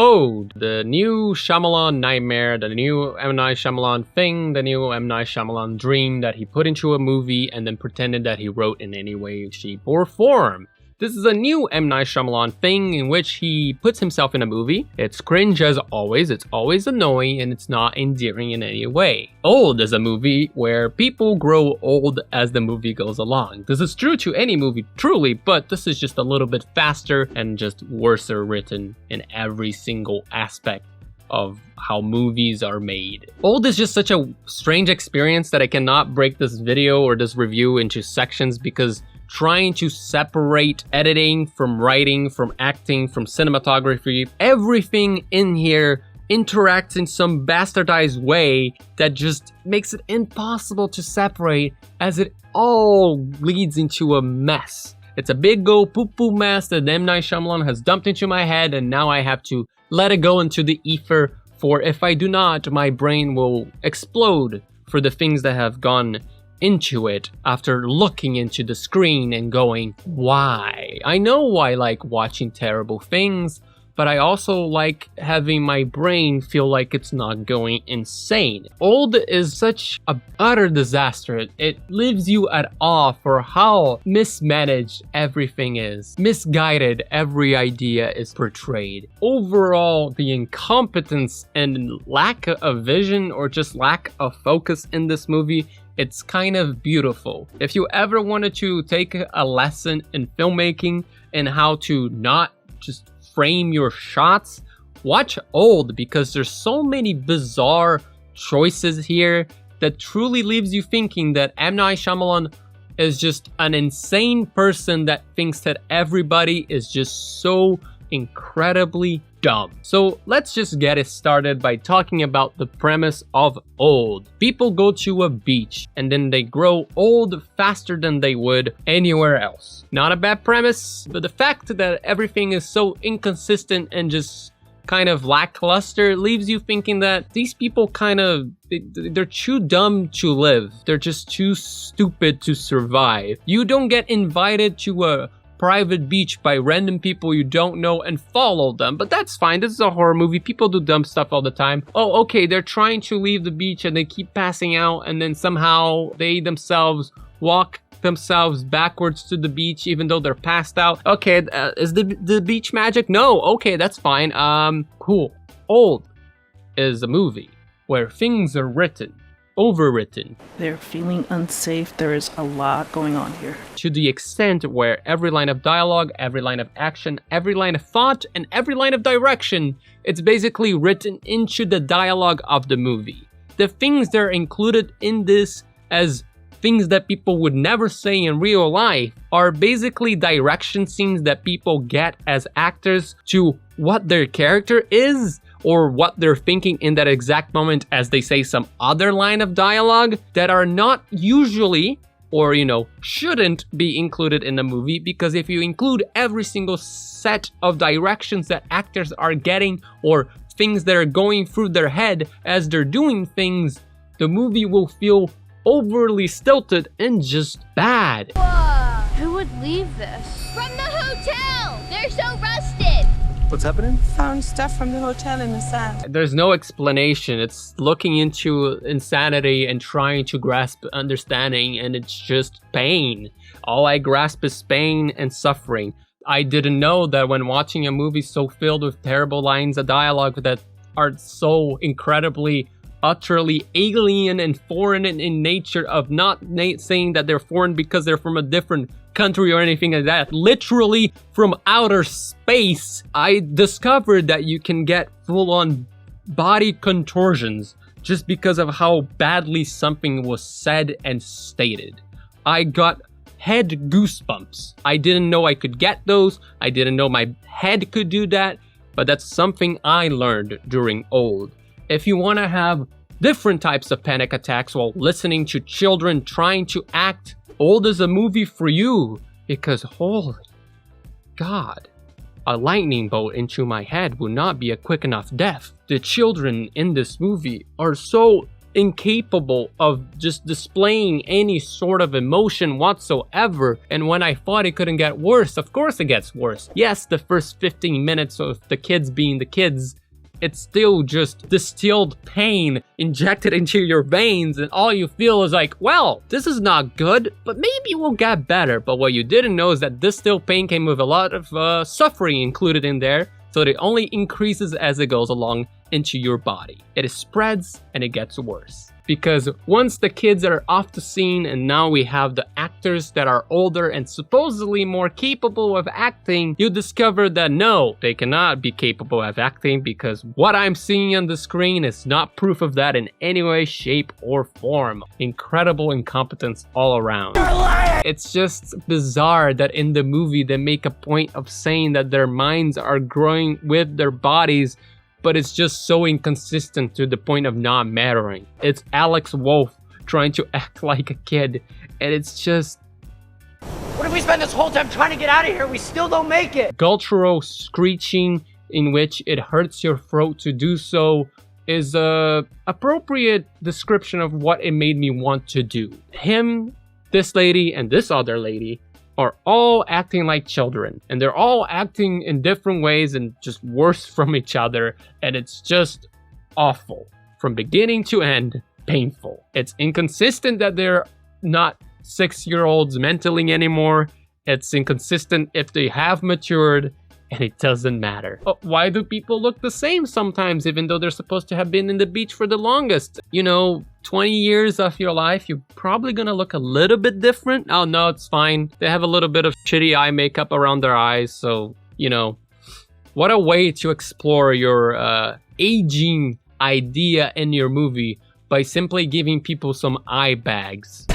Oh, the new Shyamalan nightmare, the new M. Night Shyamalan thing, the new M. Night Shyamalan dream that he put into a movie and then pretended that he wrote in any way, shape, or form. This is a new M. Night Shyamalan thing in which he puts himself in a movie. It's cringe as always, it's always annoying, and it's not endearing in any way. Old is a movie where people grow old as the movie goes along. This is true to any movie, truly, but this is just a little bit faster and just worse written in every single aspect of how movies are made. Old is just such a strange experience that I cannot break this video or this review into sections because trying to separate editing from writing, from acting, from cinematography, everything in here interacts in some bastardized way that just makes it impossible to separate, as it all leads into a mess. It's a big old poo-poo mess that M. Night Shyamalan has dumped into my head, and now I have to let it go into the ether, for if I do not, my brain will explode for the things that have gone into it after looking into the screen and going, why? I know I like watching terrible things, but I also like having my brain feel like it's not going insane. Old is such an utter disaster. It leaves you at awe for how mismanaged everything is. Misguided every idea is portrayed. Overall, the incompetence and lack of vision or just lack of focus in this movie, it's kind of beautiful. If you ever wanted to take a lesson in filmmaking and how to not just frame your shots, watch Old, because there's so many bizarre choices here that truly leaves you thinking that M. Night Shyamalan is just an insane person that thinks that everybody is just so incredibly dumb. So let's just get it started by talking about the premise of Old. People go to a beach and then they grow old faster than they would anywhere else. Not a bad premise, but the fact that everything is so inconsistent and just kind of lackluster leaves you thinking that these people they're too dumb to live. They're just too stupid to survive. You don't get invited to a private beach by random people you don't know and follow them, but that's fine. This is a horror movie. People do dumb stuff all the time. Oh, okay, they're trying to leave the beach and they keep passing out, and then somehow they themselves walk themselves backwards to the beach even though they're passed out. Okay, is the beach magic? No, okay, that's fine. Cool. Old is a movie where things are written, overwritten. They're feeling unsafe. There is a lot going on here. To the extent where every line of dialogue, every line of action, every line of thought, and every line of direction, it's basically written into the dialogue of the movie. The things that are included in this as things that people would never say in real life are basically direction scenes that people get as actors to what their character is, or what they're thinking in that exact moment as they say some other line of dialogue that are not usually, or shouldn't be included in the movie, because if you include every single set of directions that actors are getting or things that are going through their head as they're doing things, the movie will feel overly stilted and just bad. Whoa. Who would leave this? From the hotel! They're so rusted! What's happening? Found stuff from the hotel in the sand. There's no explanation. It's looking into insanity and trying to grasp understanding, and it's just pain. All I grasp is pain and suffering. I didn't know that when watching a movie so filled with terrible lines of dialogue that are so incredibly, utterly alien and foreign in nature, of not saying that they're foreign because they're from a different country or anything like that, literally from outer space, I discovered that you can get full-on body contortions just because of how badly something was said and stated. I got head goosebumps. I didn't know I could get those. I didn't know my head could do that, but that's something I learned during Old. If you want to have different types of panic attacks while listening to children trying to act, Old is a movie for you, because holy God, a lightning bolt into my head would not be a quick enough death. The children in this movie are so incapable of just displaying any sort of emotion whatsoever. And when I thought it couldn't get worse, of course it gets worse. Yes, the first 15 minutes of the kids being the kids, it's still just distilled pain injected into your veins, and all you feel is like, well, this is not good, but maybe we'll get better. But what you didn't know is that distilled pain came with a lot of suffering included in there, so that it only increases as it goes along into your body. It spreads and it gets worse. Because once the kids are off the scene and now we have the actors that are older and supposedly more capable of acting, you discover that no, they cannot be capable of acting, because what I'm seeing on the screen is not proof of that in any way, shape, or form. Incredible incompetence all around. It's just bizarre that in the movie they make a point of saying that their minds are growing with their bodies, but it's just so inconsistent to the point of not mattering. It's Alex Wolff trying to act like a kid, and it's just... What if we spend this whole time trying to get out of here? We still don't make it. Guttural screeching in which it hurts your throat to do so is a appropriate description of what it made me want to do. Him, this lady, and this other lady are all acting like children, and they're all acting in different ways and just worse from each other, and it's just awful. From beginning to end, painful. It's inconsistent that they're not 6-year-olds mentally anymore. It's inconsistent if they have matured, and it doesn't matter. Why do people look the same sometimes, even though they're supposed to have been in the beach for the longest? You know, 20 years of your life, you're probably gonna look a little bit different. Oh no, it's fine. They have a little bit of shitty eye makeup around their eyes, so, you know. What a way to explore your aging idea in your movie by simply giving people some eye bags.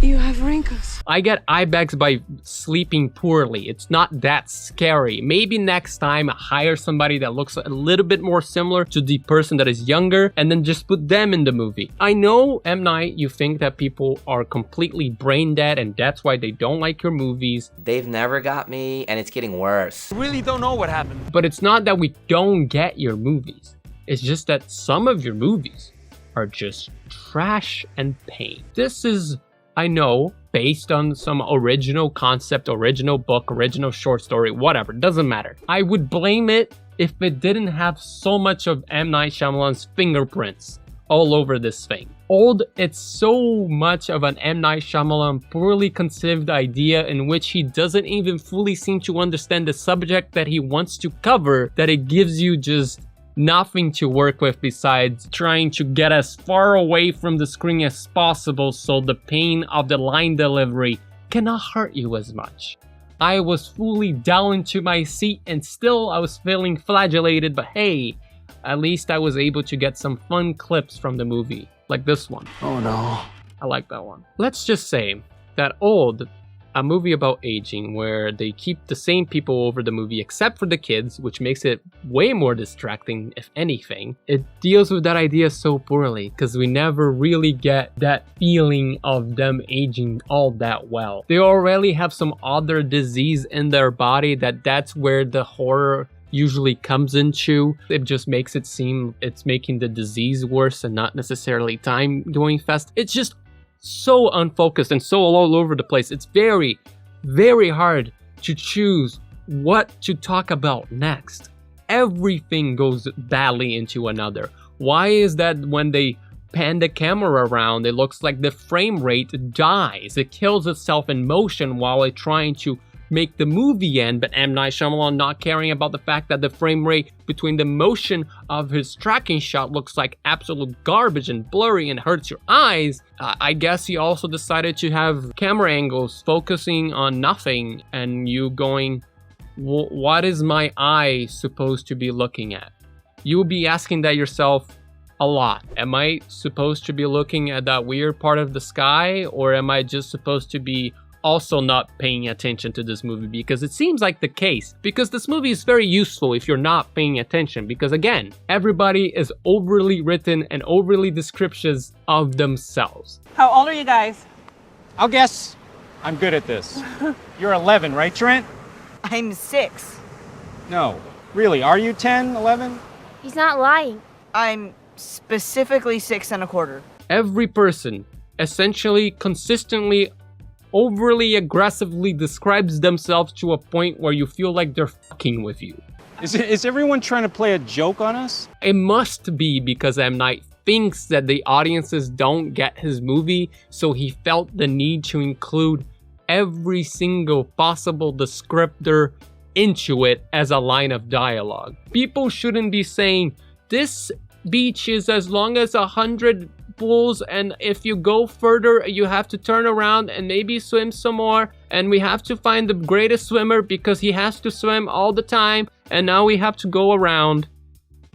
You have wrinkles. I get eye bags by sleeping poorly. It's not that scary. Maybe next time hire somebody that looks a little bit more similar to the person that is younger and then just put them in the movie. I know, M. Night, you think that people are completely brain dead and that's why they don't like your movies. They've never got me, and it's getting worse. I really don't know what happened. But it's not that we don't get your movies. It's just that some of your movies are just trash and pain. This is, I know, based on some original concept, original book, original short story, whatever, doesn't matter. I would blame it if it didn't have so much of M. Night Shyamalan's fingerprints all over this thing. Old, it's so much of an M. Night Shyamalan poorly conceived idea in which he doesn't even fully seem to understand the subject that he wants to cover, that it gives you just nothing to work with besides trying to get as far away from the screen as possible so the pain of the line delivery cannot hurt you as much. I was fully down into my seat and still I was feeling flagellated, but hey, at least I was able to get some fun clips from the movie, like this one. Oh no. I like that one. Let's just say that Old, a movie about aging where they keep the same people over the movie except for the kids, which makes it way more distracting, if anything. It deals with that idea so poorly because we never really get that feeling of them aging all that well. They already have some other disease in their body that's where the horror usually comes into. It just makes it seem it's making the disease worse and not necessarily time going fast. It's just so unfocused and so all over the place. It's very, very hard to choose what to talk about next. Everything goes badly into another. Why is that when they pan the camera around, it looks like the frame rate dies? It kills itself in motion while it's trying to make the movie end, but M. Night Shyamalan not caring about the fact that the frame rate between the motion of his tracking shot looks like absolute garbage and blurry and hurts your eyes. I guess he also decided to have camera angles focusing on nothing and you going, what is my eye supposed to be looking at? You will be asking that yourself a lot. Am I supposed to be looking at that weird part of the sky, or am I just supposed to be also not paying attention to this movie? Because it seems like the case, because this movie is very useful if you're not paying attention, because again, everybody is overly written and overly descriptions of themselves. How old are you guys? I'll guess I'm good at this. You're 11, right, Trent? I'm 6. No. Really, are you 10, 11? He's not lying. I'm specifically 6 1/4. every person essentially consistently overly aggressively describes themselves to a point where you feel like they're fucking with you. Is everyone trying to play a joke on us? It must be because M. Night thinks that the audiences don't get his movie, so he felt the need to include every single possible descriptor into it as a line of dialogue. People shouldn't be saying, this beach is as long as 100 pools, and if you go further you have to turn around and maybe swim some more, and we have to find the greatest swimmer because he has to swim all the time, and now we have to go around.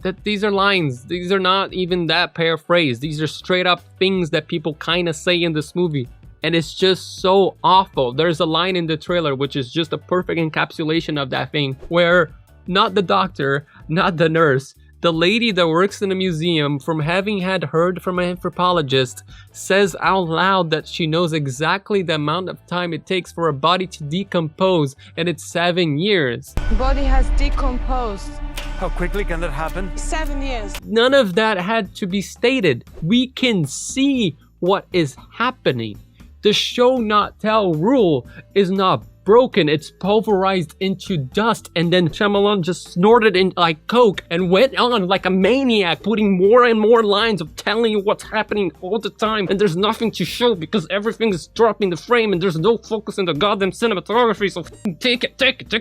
That these are lines. These are not even that paraphrased. These are straight up things that people kind of say in this movie. And it's just so awful. There's a line in the trailer which is just a perfect encapsulation of that thing, where not the doctor, not the nurse, the lady that works in a museum, from having had heard from an anthropologist, says out loud that she knows exactly the amount of time it takes for a body to decompose, and it's 7 years. The body has decomposed. How quickly can that happen? 7 years. None of that had to be stated. We can see what is happening. The show not tell rule is not broken. It's pulverized into dust, and then Shyamalan just snorted in like coke and went on like a maniac, putting more and more lines of telling you what's happening all the time, and there's nothing to show because everything is dropping the frame and there's no focus in the goddamn cinematography, so take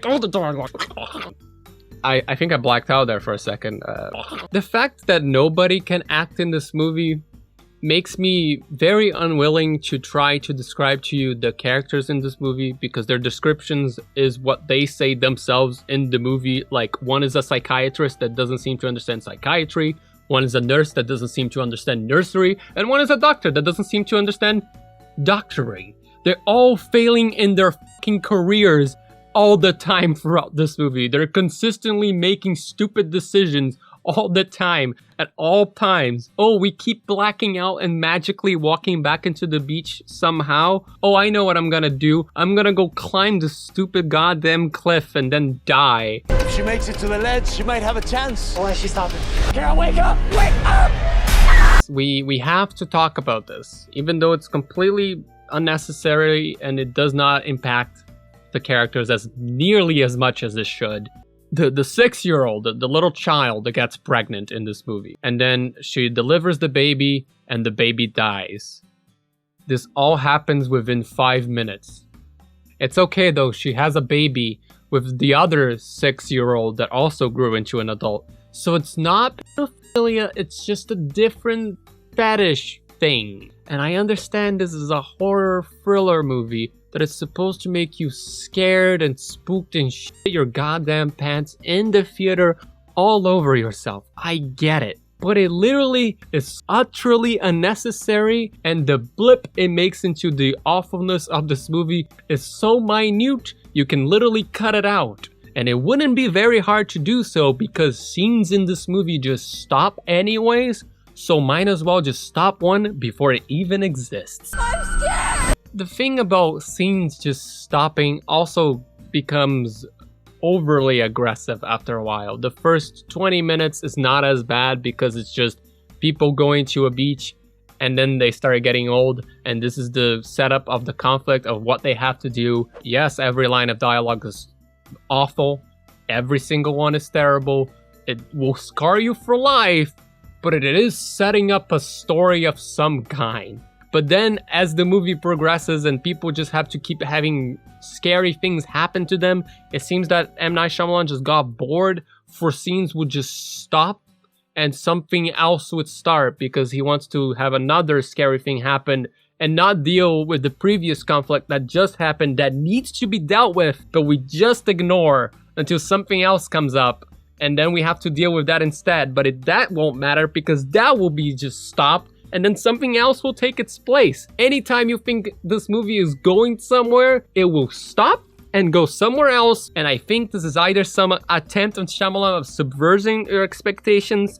all the dialogue. I think I blacked out there for a second. The fact that nobody can act in this movie makes me very unwilling to try to describe to you the characters in this movie, because their descriptions is what they say themselves in the movie. Like, one is a psychiatrist that doesn't seem to understand psychiatry, one is a nurse that doesn't seem to understand nursery, and one is a doctor that doesn't seem to understand doctoring. They're all failing in their fucking careers all the time throughout this movie. They're consistently making stupid decisions all the time, at all times. Oh, we keep blacking out and magically walking back into the beach somehow. Oh, I know what I'm gonna do. I'm gonna go climb the stupid goddamn cliff and then die. If she makes it to the ledge, she might have a chance. Why is she stopping? Carol, wake up! Wake up! We have to talk about this, even though it's completely unnecessary and it does not impact the characters as nearly as much as it should. The 6-year-old, the little child that gets pregnant in this movie, and then she delivers the baby and the baby dies. This all happens within 5 minutes. It's okay though, she has a baby with the other 6-year-old that also grew into an adult. So it's not pedophilia, it's just a different fetish thing. And I understand this is a horror thriller movie, that it's supposed to make you scared and spooked and shit your goddamn pants in the theater all over yourself. I get it. But it literally is utterly unnecessary, and the blip it makes into the awfulness of this movie is so minute, you can literally cut it out. And it wouldn't be very hard to do so because scenes in this movie just stop anyways, so might as well just stop one before it even exists. I'm scared! The thing about scenes just stopping also becomes overly aggressive after a while. The first 20 minutes is not as bad because it's just people going to a beach, and then they start getting old, and this is the setup of the conflict of what they have to do. Yes, every line of dialogue is awful. Every single one is terrible. It will scar you for life, but it is setting up a story of some kind. But then as the movie progresses and people just have to keep having scary things happen to them, it seems that M. Night Shyamalan just got bored, for scenes would just stop and something else would start because he wants to have another scary thing happen and not deal with the previous conflict that just happened that needs to be dealt with, but we just ignore until something else comes up, and then we have to deal with that instead. But that won't matter because that will be just stopped, and then something else will take its place. Anytime you think this movie is going somewhere, it will stop and go somewhere else. And I think this is either some attempt on Shyamalan of subverting your expectations.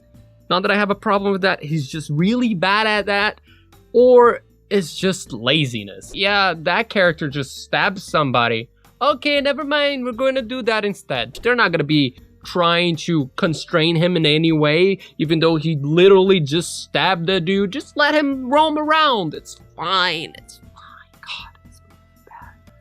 Not that I have a problem with that, he's just really bad at that. Or it's just laziness. Yeah, that character just stabs somebody. Okay, never mind, we're going to do that instead. They're not going to be trying to constrain him in any way, even though he literally just stabbed the dude. Just let him roam around. It's fine. It's fine. God, it's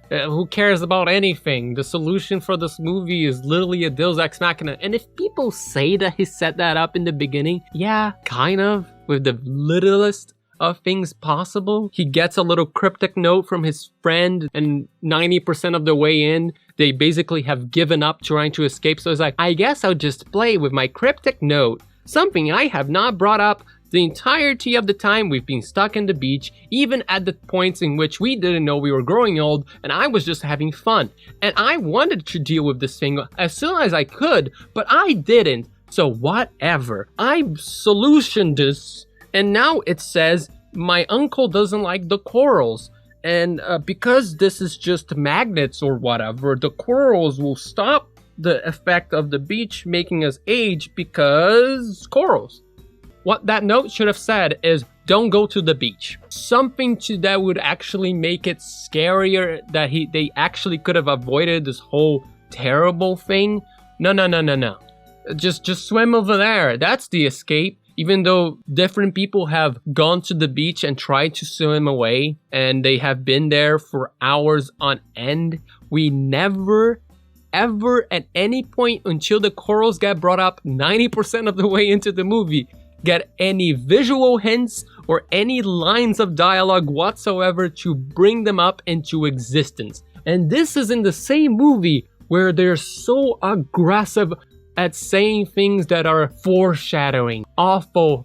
bad. Who cares about anything? The solution for this movie is literally a Deus Ex Machina. And if people say that he set that up in the beginning, yeah, kind of, with the littlest of things possible. He gets a little cryptic note from his friend, and 90% of the way in, they basically have given up trying to escape. So it's like, I guess I'll just play with my cryptic note, something I have not brought up the entirety of the time we've been stuck in the beach, even at the points in which we didn't know we were growing old, and I was just having fun. And I wanted to deal with this thing as soon as I could, but I didn't. So whatever. I solutioned this. And now it says, my uncle doesn't like the corals. And because this is just magnets or whatever, the corals will stop the effect of the beach making us age because corals. What that note should have said is, don't go to the beach. Something that would actually make it scarier, that they actually could have avoided this whole terrible thing. No. Just swim over there. That's the escape. Even though different people have gone to the beach and tried to swim away, and they have been there for hours on end, we never, ever at any point until the corals get brought up 90% of the way into the movie, get any visual hints or any lines of dialogue whatsoever to bring them up into existence. And this is in the same movie where they're so aggressive at saying things that are foreshadowing. Awful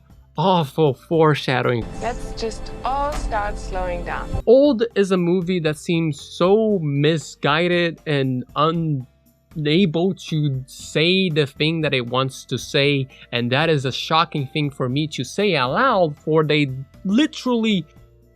foreshadowing. Let's just all start slowing down. Old is a movie that seems so misguided and unable to say the thing that it wants to say, and that is a shocking thing for me to say out loud, for they literally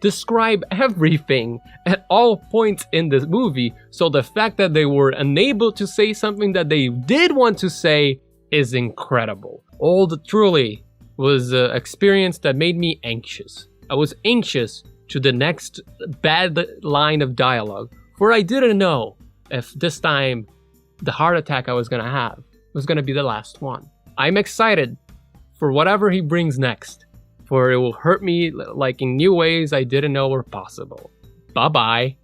describe everything at all points in this movie. So the fact that they were unable to say something that they did want to say is incredible. Old truly was an experience that made me anxious. I was anxious to the next bad line of dialogue, for I didn't know if this time the heart attack I was gonna have was gonna be the last one. I'm excited for whatever he brings next, for it will hurt me like in new ways I didn't know were possible. Bye-bye.